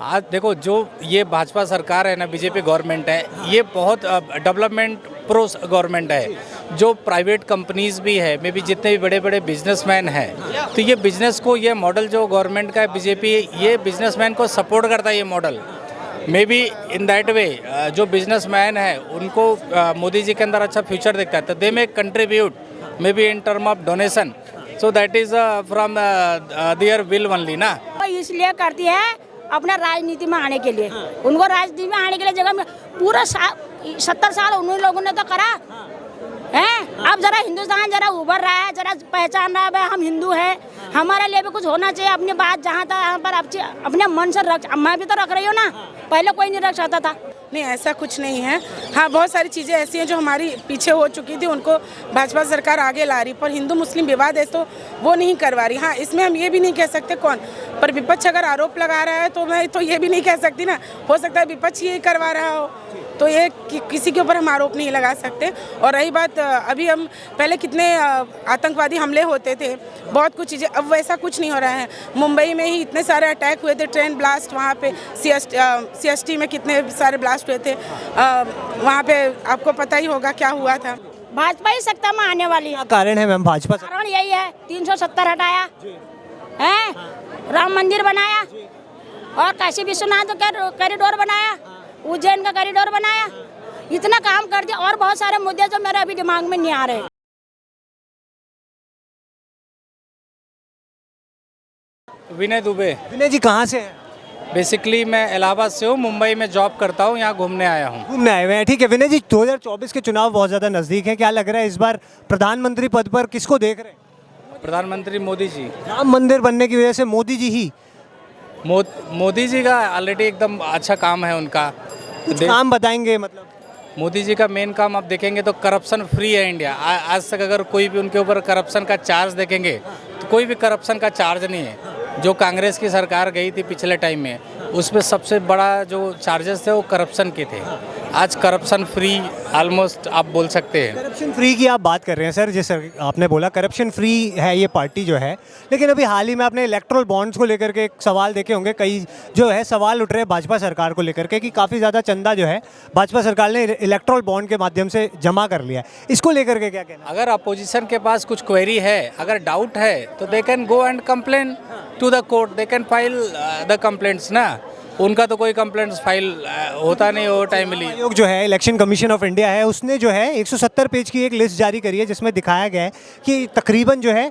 आज देखो, जो ये भाजपा सरकार है ना, बीजेपी गवर्नमेंट है, ये बहुत डेवलपमेंट प्रो गवर्नमेंट है। जो प्राइवेट कंपनीज भी है, मे बी जितने भी बड़े बड़े बिजनेसमैन हैं, तो ये बिजनेस को, ये मॉडल जो गवर्नमेंट का है बीजेपी, ये बिजनेसमैन को सपोर्ट करता है ये model. May be in that way जो बिजनेसमैन है उनको मोदी जी के अंदर अच्छा फ्यूचर दिखता है, तो they may contribute may be in term of donation, so that is from there will only ना। इसलिए करती है अपना राजनीति में आने के लिए, उनको राजनीति में आने के लिए जगह में पूरा 70 साल उन लोगों ने तो करा है। अब जरा हिंदुस्तान जरा उभर रहा है, जरा पहचान रहा है भाई हम हिंदू हैं, हमारे लिए भी कुछ होना चाहिए। अपनी बात जहाँ तक यहाँ पर अपने मन से रख, मैं भी तो रख रही हूँ ना, पहले कोई नहीं रख सकता था। नहीं, ऐसा कुछ नहीं है। हाँ, बहुत सारी चीज़ें ऐसी हैं जो हमारी पीछे हो चुकी थी, उनको भाजपा सरकार आगे ला रही, पर हिंदू मुस्लिम विवाद है तो वो नहीं करवा रही। हाँ, इसमें हम ये भी नहीं कह सकते कौन, पर विपक्ष अगर आरोप लगा रहा है तो मैं तो ये भी नहीं कह सकती ना, हो सकता है विपक्ष यही करवा रहा हो, तो ये किसी के ऊपर हम आरोप नहीं लगा सकते। और रही बात, अभी हम पहले कितने आतंकवादी हमले होते थे, बहुत कुछ चीज़ें, अब वैसा कुछ नहीं हो रहा है। मुंबई में ही इतने सारे अटैक हुए थे, ट्रेन ब्लास्ट, वहाँ पे CST में कितने सारे ब्लास्ट हुए थे, वहाँ पे आपको पता ही होगा क्या हुआ था। भाजपा ही सत्ता में आने वाली है। क्या कारण है मैम भाजपा? कारण यही है, 370 हटाया है, राम मंदिर बनाया और काशी विश्वनाथ का कॉरिडोर बनाया, उज्जैन का कॉरिडोर बनाया, इतना काम कर दिया। और बहुत सारे मुद्दे जो मेरे अभी दिमाग में नहीं आ रहे। विनय दुबे। विनय जी कहाँ से हैं? बेसिकली मैं इलाहाबाद से हूँ, मुंबई में जॉब करता हूँ, यहाँ घूमने आया हूँ। घूमने आए हुए हैं, ठीक है। विनय जी, 2024 के चुनाव बहुत ज़्यादा नज़दीक हैं, क्या लग रहा है इस बार प्रधानमंत्री पद पर किसको देख रहे हैं? प्रधानमंत्री मोदी जी। राम मंदिर बनने की वजह से मोदी जी ही? मोदी जी का ऑलरेडी एकदम अच्छा काम है उनका। कुछ काम बताएंगे मतलब? मोदी जी का मेन काम आप देखेंगे तो करप्शन फ्री है इंडिया। आज तक अगर कोई भी उनके ऊपर करप्शन का चार्ज देखेंगे तो कोई भी करप्शन का चार्ज नहीं है। जो कांग्रेस की सरकार गई थी पिछले टाइम में, उसमें सबसे बड़ा जो चार्जेस थे वो करप्शन के थे। आज करप्शन फ्री ऑलमोस्ट आप बोल सकते हैं। करप्शन फ्री की आप बात कर रहे हैं सर, जैसे आपने बोला करप्शन फ्री है ये पार्टी जो है, लेकिन अभी हाल ही में आपने इलेक्ट्रल बॉन्ड्स को लेकर के एक सवाल देखे होंगे, कई जो है सवाल उठ रहे हैं भाजपा सरकार को लेकर के कि काफ़ी ज़्यादा चंदा जो है भाजपा सरकार ने इलेक्ट्रल बॉन्ड के माध्यम से जमा कर लिया है, इसको लेकर के क्या कहना? अगर अपोजिशन के पास कुछ क्वेरी है, अगर डाउट है, तो they can go and complain to the court, they can file the complaints ना। उनका तो कोई कंप्लेंट्स फाइल होता नहीं हो टाइमली। आयोग जो है, इलेक्शन कमीशन ऑफ इंडिया है, उसने जो है 170 पेज की एक लिस्ट जारी करी है जिसमें दिखाया गया है कि तकरीबन जो है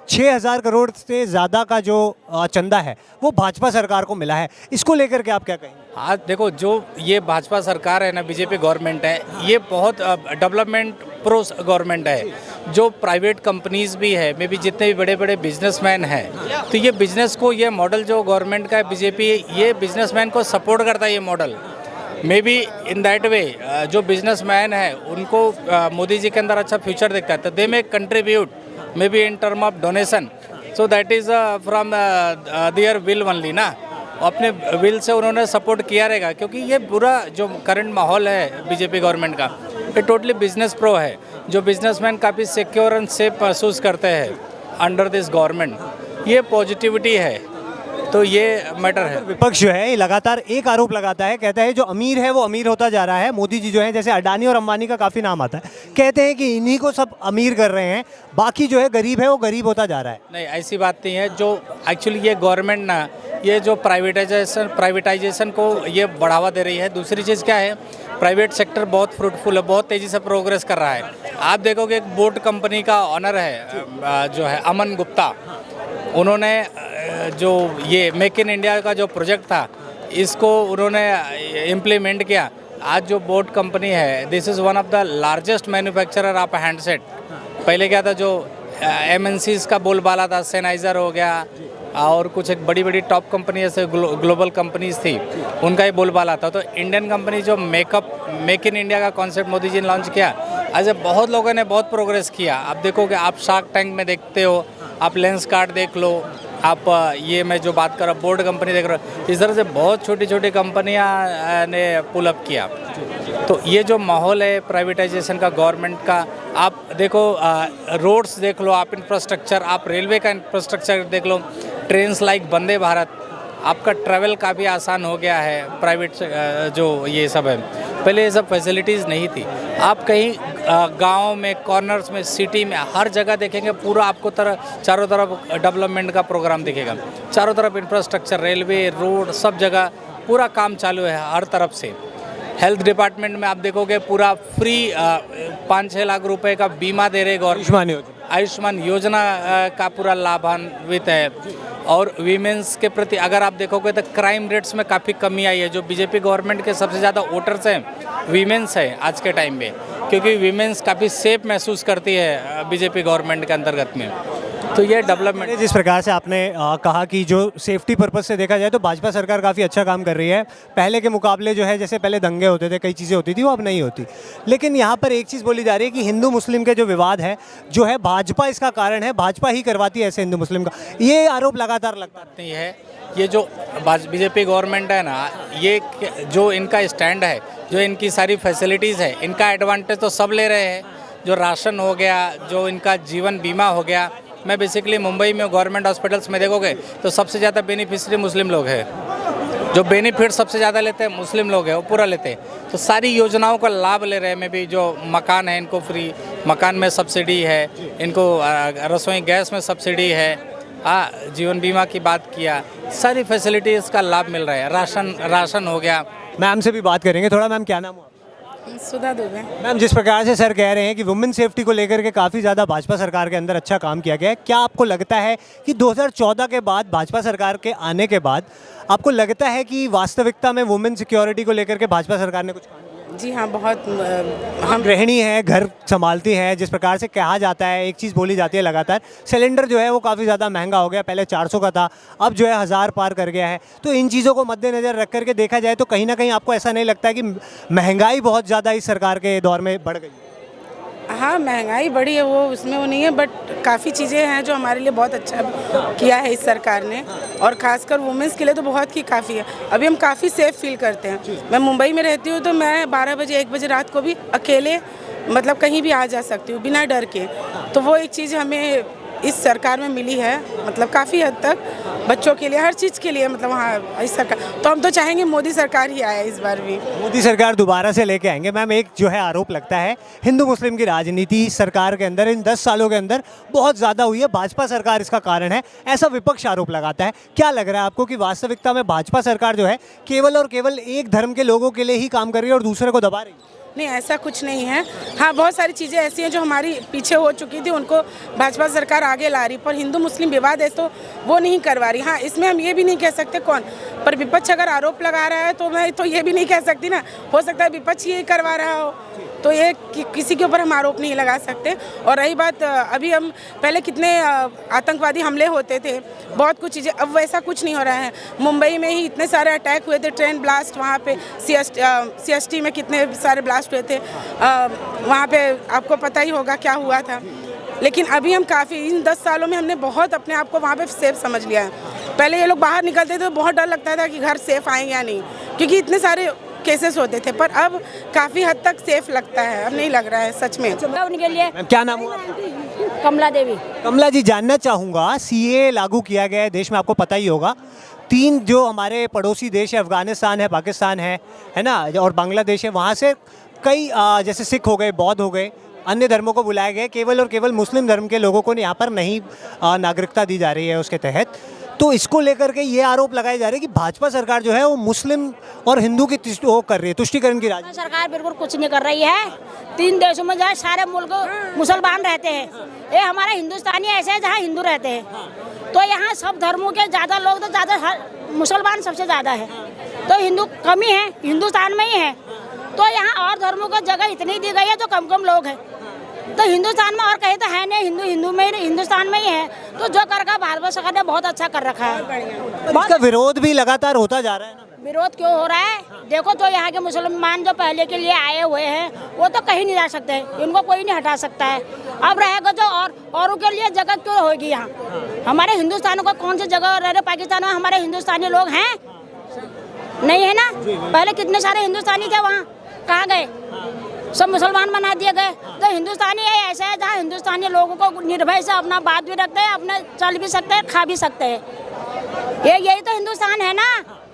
6000 करोड़ से ज़्यादा का जो चंदा है वो भाजपा सरकार को मिला है। इसको लेकर के आप क्या कहेंगे? आज देखो, जो ये भाजपा सरकार है ना, बीजेपी गवर्नमेंट है, ये बहुत डेवलपमेंट प्रो गवर्नमेंट है। जो प्राइवेट कंपनीज भी है, मे बी जितने भी बड़े बड़े बिजनेसमैन हैं, तो ये बिजनेस को, ये मॉडल जो गवर्नमेंट का है बीजेपी, ये बिजनेसमैन को सपोर्ट करता है ये model. May be in that way जो बिजनेसमैन है उनको मोदी जी के अंदर अच्छा फ्यूचर दिखता है, तो they may contribute may be in term of donation, so that is from there will only ना। अपने विल से उन्होंने सपोर्ट किया रहेगा, क्योंकि ये पूरा जो करंट माहौल है बीजेपी गवर्नमेंट का, ये टोटली बिजनेस प्रो है। जो बिजनेसमैन काफ़ी सिक्योर एंड सेफ महसूस करते हैं अंडर दिस गवर्नमेंट, ये पॉजिटिविटी है, तो ये मैटर है। विपक्ष जो है ये लगातार एक आरोप लगाता है, कहता है जो अमीर है वो अमीर होता जा रहा है। मोदी जी जो है, जैसे अडानी और अंबानी का काफ़ी नाम आता है, कहते हैं कि इन्हीं को सब अमीर कर रहे हैं, बाकी जो है गरीब है वो गरीब होता जा रहा है। नहीं, ऐसी बात नहीं है। जो एक्चुअली ये गवर्नमेंट ना, ये जो प्राइवेटाइजेशन को ये बढ़ावा दे रही है। दूसरी चीज़ क्या है, प्राइवेट सेक्टर बहुत फ्रूटफुल है, बहुत तेज़ी से प्रोग्रेस कर रहा है। आप देखोगे एक बोट कंपनी का ऑनर है जो है अमन गुप्ता, उन्होंने जो ये मेक इन इंडिया का जो प्रोजेक्ट था, इसको उन्होंने इम्प्लीमेंट किया। आज जो बोट कंपनी है, this is one of the largest manufacturer of handset. पहले क्या था, जो MNCs का बोलबाला था, सेनाइजर हो गया और कुछ एक बड़ी बड़ी टॉप कंपनी जैसे ग्लोबल कंपनीज थी, उनका ही बोलबाला था। तो इंडियन कंपनी जो मेक इन इंडिया का कॉन्सेप्ट मोदी जी ने लॉन्च किया, ऐसे बहुत लोगों ने बहुत प्रोग्रेस किया। आप देखोगे, आप शार्क टैंक में देखते हो, आप लेंस कार्ड देख लो, आप ये मैं जो बात कर रहा हूँ बोर्ड कंपनी देख रहे हो, इस तरह से बहुत छोटी छोटी कंपनियां ने पुल अप किया। तो ये जो माहौल है प्राइवेटाइजेशन का गवर्नमेंट का, आप देखो रोड्स देख लो, आप इंफ्रास्ट्रक्चर, आप रेलवे का इंफ्रास्ट्रक्चर देख लो, ट्रेन्स लाइक वंदे भारत, आपका ट्रैवल काफ़ी आसान हो गया है। प्राइवेट जो ये सब है, पहले ये सब फैसिलिटीज़ नहीं थी। आप कहीं गांव में, कॉर्नर्स में, सिटी में, हर जगह देखेंगे पूरा आपको चारों तरफ डेवलपमेंट का प्रोग्राम दिखेगा। चारों तरफ इंफ्रास्ट्रक्चर, रेलवे, रोड, सब जगह पूरा काम चालू है हर तरफ से। हेल्थ डिपार्टमेंट में आप देखोगे पूरा फ्री 5-6 लाख रुपए का बीमा दे रहे गवर्नमेंट। आयुष्मान योजना का पूरा लाभान्वित है। और वीमेंस के प्रति अगर आप देखोगे तो क्राइम रेट्स में काफ़ी कमी आई है। जो बीजेपी गवर्नमेंट के सबसे ज़्यादा वोटर्स हैं वीमेंस हैं आज के टाइम में, क्योंकि वीमेंस काफ़ी सेफ महसूस करती है बीजेपी गवर्नमेंट के अंतर्गत में। तो ये डेवलपमेंट, जिस प्रकार से आपने कहा कि जो सेफ्टी पर्पस से देखा जाए तो भाजपा सरकार काफ़ी अच्छा काम कर रही है। पहले के मुकाबले जो है, जैसे पहले दंगे होते थे, कई चीज़ें होती थी, वो अब नहीं होती। लेकिन यहाँ पर एक चीज़ बोली जा रही है कि हिंदू मुस्लिम के जो विवाद है जो है, भाजपा इसका कारण है, भाजपा ही करवाती है ऐसे हिंदू मुस्लिम का। ये आरोप लगातार लगता नहीं है। ये जो बीजेपी गवर्नमेंट है ना, ये जो इनका स्टैंड है, जो इनकी सारी फैसिलिटीज़ है, इनका एडवांटेज तो सब ले रहे हैं। जो राशन हो गया, जो इनका जीवन बीमा हो गया। मैं बेसिकली मुंबई में गवर्नमेंट हॉस्पिटल्स में देखोगे तो सबसे ज़्यादा बेनिफिशरी मुस्लिम लोग हैं। जो बेनिफिट सबसे ज़्यादा लेते हैं मुस्लिम लोग हैं, वो पूरा लेते हैं। तो सारी योजनाओं का लाभ ले रहे हैं। में भी जो मकान है, इनको फ्री मकान में सब्सिडी है, इनको रसोई गैस में सब्सिडी है। जीवन बीमा की बात किया, सारी फैसिलिटीज़ का लाभ मिल रहा है। राशन हो गया। मैम से भी बात करेंगे थोड़ा। मैम क्या नाम हुआ? सुधा दुबे। मैम, जिस प्रकार से सर कह रहे हैं कि वुमेन सेफ्टी को लेकर के काफ़ी ज़्यादा भाजपा सरकार के अंदर अच्छा काम किया गया है, क्या आपको लगता है कि 2014 के बाद, भाजपा सरकार के आने के बाद, आपको लगता है कि वास्तविकता में वुमेन सिक्योरिटी को लेकर के भाजपा सरकार ने कुछ काम किया? जी हाँ, बहुत। हम गृहिणी हैं, घर संभालती हैं, जिस प्रकार से कहा जाता है, एक चीज़ बोली जाती है लगातार, सिलेंडर जो है वो काफ़ी ज़्यादा महंगा हो गया। पहले 400 का था, अब जो है 1000 पार कर गया है। तो इन चीज़ों को मद्देनज़र रख करके देखा जाए तो कहीं ना कहीं आपको ऐसा नहीं लगता है कि महंगाई बहुत ज़्यादा इस सरकार के दौर में बढ़ गई? हाँ, महंगाई बढ़ी है, वो उसमें वो नहीं है, बट काफ़ी चीज़ें हैं जो हमारे लिए बहुत अच्छा किया है इस सरकार ने, और ख़ासकर वुमेंस के लिए तो बहुत ही काफ़ी है। अभी हम काफ़ी सेफ फील करते हैं। मैं मुंबई में रहती हूँ तो मैं 12 बजे 1 बजे रात को भी अकेले मतलब कहीं भी आ जा सकती हूँ बिना डर के। तो वो एक चीज़ हमें इस सरकार में मिली है, मतलब काफ़ी हद तक बच्चों के लिए, हर चीज़ के लिए, मतलब हाँ इस सरकार। तो हम तो चाहेंगे मोदी सरकार ही आए इस बार भी। मोदी सरकार दोबारा से लेके आएंगे। मैम, एक जो है आरोप लगता है हिंदू मुस्लिम की राजनीति सरकार के अंदर इन 10 सालों के अंदर बहुत ज़्यादा हुई है, भाजपा सरकार इसका कारण है, ऐसा विपक्ष आरोप लगाता है। क्या लग रहा है आपको कि वास्तविकता में भाजपा सरकार जो है केवल और केवल एक धर्म के लोगों के लिए ही काम कर रही है और दूसरे को दबा रही है? नहीं, ऐसा कुछ नहीं है। हाँ, बहुत सारी चीज़ें ऐसी हैं जो हमारी पीछे हो चुकी थी, उनको भाजपा सरकार आगे ला रही, पर हिंदू मुस्लिम विवाद है तो वो नहीं करवा रही। हाँ, इसमें हम ये भी नहीं कह सकते कौन, पर विपक्ष अगर आरोप लगा रहा है तो मैं तो ये भी नहीं कह सकती ना, हो सकता है विपक्ष ये करवा रहा हो, तो ये किसी के ऊपर हम आरोप नहीं लगा सकते। और रही बात, अभी हम पहले कितने आतंकवादी हमले होते थे, बहुत कुछ चीज़ें, अब वैसा कुछ नहीं हो रहा है। मुंबई में ही इतने सारे अटैक हुए थे, ट्रेन ब्लास्ट, वहाँ पे CST में कितने सारे ब्लास्ट हुए थे, वहाँ पे आपको पता ही होगा क्या हुआ था। लेकिन अभी हम काफ़ी इन 10 सालों में हमने बहुत अपने आप को वहाँ पे सेफ समझ लिया है। पहले ये लोग बाहर निकलते थे तो बहुत डर लगता था कि घर सेफ आएंगे या नहीं, क्योंकि इतने सारे केसेस होते थे, पर अब काफ़ी हद तक सेफ लगता है, अब नहीं लग रहा है सच में। उनके लिए क्या नाम हुआ? कमला देवी। कमला जी, जानना चाहूँगा, CA लागू किया गया है देश में, आपको पता ही होगा। 3 जो हमारे पड़ोसी देश है, अफगानिस्तान है, पाकिस्तान है ना, और बांग्लादेश है, वहाँ से कई जैसे सिख हो गए, बौद्ध हो गए, अन्य धर्मों को बुलाया गया, केवल और केवल मुस्लिम धर्म के लोगों को यहाँ पर नहीं नागरिकता दी जा रही है उसके तहत। तो इसको लेकर के ये आरोप लगाए जा रहे हैं कि भाजपा सरकार जो है वो मुस्लिम और हिंदू की वो कर रही है, तुष्टिकरण की राजनीति। सरकार बिल्कुल कुछ नहीं कर रही है। 3 देशों में जहाँ सारे मुल्क मुसलमान रहते हैं, ये हमारे हिंदुस्तानी ऐसे है जहाँ हिंदू रहते हैं। तो यहाँ सब धर्मों के ज़्यादा लोग, तो ज़्यादा मुसलमान सबसे ज़्यादा है, तो हिंदू कमी है, हिंदुस्तान में ही है। तो यहाँ और धर्मों को जगह इतनी दी गई है तो कम कम लोग हैं। तो हिंदुस्तान में और कहीं तो है नहीं, हिंदू में ही, हिंदुस्तान में ही है। तो जो कर का भाजपा सरकार ने बहुत अच्छा कर रखा है। इसका विरोध भी लगातार होता जा रहा है ना? विरोध क्यों हो रहा है? देखो तो यहाँ के मुसलमान जो पहले के लिए आए हुए हैं वो तो कहीं नहीं जा सकते, इनको कोई नहीं हटा सकता है। अब रहेगा जो औरों के लिए जगह क्यों होगी यहाँ? हमारे हिंदुस्तान को कौन सी जगह रह रहे? पाकिस्तान में हमारे हिंदुस्तानी लोग हैं नहीं है ना? पहले कितने सारे हिंदुस्तानी थे, वहाँ कहाँ गए? सब मुसलमान बना दिए गए। तो हिंदुस्तानी ऐसा है जहाँ हिंदुस्तानी लोगों को निर्भय से अपना बात भी रखते हैं, अपना चल भी सकते हैं, खा भी सकते हैं। यही तो हिंदुस्तान है ना,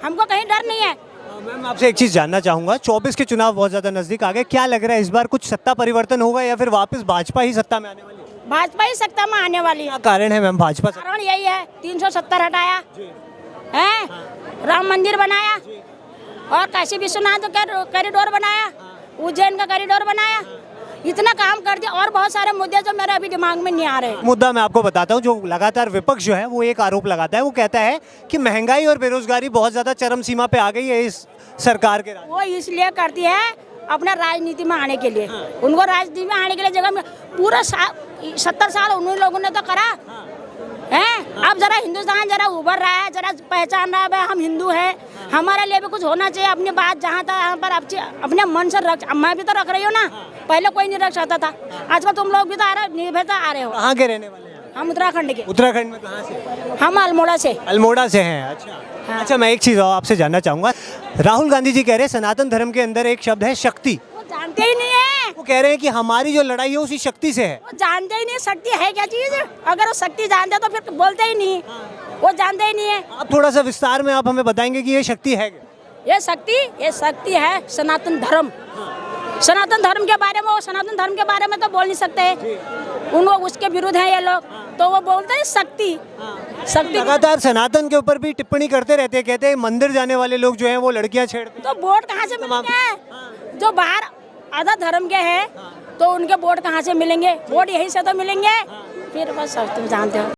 हमको कहीं डर नहीं है। मैम आपसे एक चीज़ जानना चाहूँगा, 24 के चुनाव बहुत ज़्यादा नज़दीक आ गए, क्या लग रहा है इस बार कुछ सत्ता परिवर्तन होगा या फिर वापस भाजपा ही सत्ता में आने वाली है? भाजपा ही सत्ता में आने वाली है। क्या कारण है मैम भाजपा से? कारण यही है, 370 हटाया है, राम मंदिर बनाया और काशी विश्वनाथ का कॉरिडोर बनाया, उज्जैन का कॉरिडोर बनाया, इतना काम कर दिया। और बहुत सारे मुद्दे जो मेरे अभी दिमाग में नहीं आ रहे। मुद्दा मैं आपको बताता हूँ, जो लगातार विपक्ष जो है वो एक आरोप लगाता है, वो कहता है कि महंगाई और बेरोजगारी बहुत ज़्यादा चरम सीमा पे आ गई है इस सरकार के राज। वो इसलिए करती है अपना राजनीति में आने के लिए। उनको राजनीति में आने के लिए जगह में पूरा 70 साल उन लोगों ने तो करा है। अब जरा हिंदुस्तान जरा उभर रहा है, जरा पहचान रहा है भाई हम हिंदू हैं, हमारे लिए भी कुछ होना चाहिए। अपनी बात जहाँ तक यहाँ पर अपने मन से रख, मैं भी तो रख रही हूँ ना, पहले कोई नहीं रख सकता था, आजकल तुम लोग भी तो निर्भरता आ रहे हो। कहाँ के रहने वाले हैं? हम उत्तराखंड के। उत्तराखंड में कहाँ से? हम अल्मोड़ा से। अल्मोड़ा से हैं। अच्छा हाँ। अच्छा, मैं एक चीज़ और आपसे जानना चाहूँगा, राहुल गांधी जी कह रहे हैं सनातन धर्म के अंदर एक शब्द है शक्ति, वो जानते ही नहीं है। वो कह रहे हैं कि हमारी जो लड़ाई है उसी शक्ति से है। वो जानते ही नहीं शक्ति है क्या चीज। अगर वो शक्ति जानते तो फिर बोलते ही नहीं, वो जानते ही नहीं है। आप थोड़ा सा विस्तार में आप हमें बताएंगे कि ये शक्ति है क्या? ये शक्ति है सनातन धर्म। सनातन धर्म के बारे में, वो सनातन धर्म के बारे में तो बोल नहीं सकते, उनको उसके विरुद्ध है ये लोग, तो वो बोलते हैं शक्ति। लगातार सनातन के ऊपर भी टिप्पणी करते रहते हैं, कहते हैं मंदिर जाने वाले लोग जो हैं वो लड़कियां छेड़ते हैं। तो वोट कहाँ से मिलेंगे? जो बाहर आधा धर्म के हैं तो उनके वोट कहाँ से मिलेंगे? वोट यहीं से तो मिलेंगे। फिर बस सब तुम जानते हो।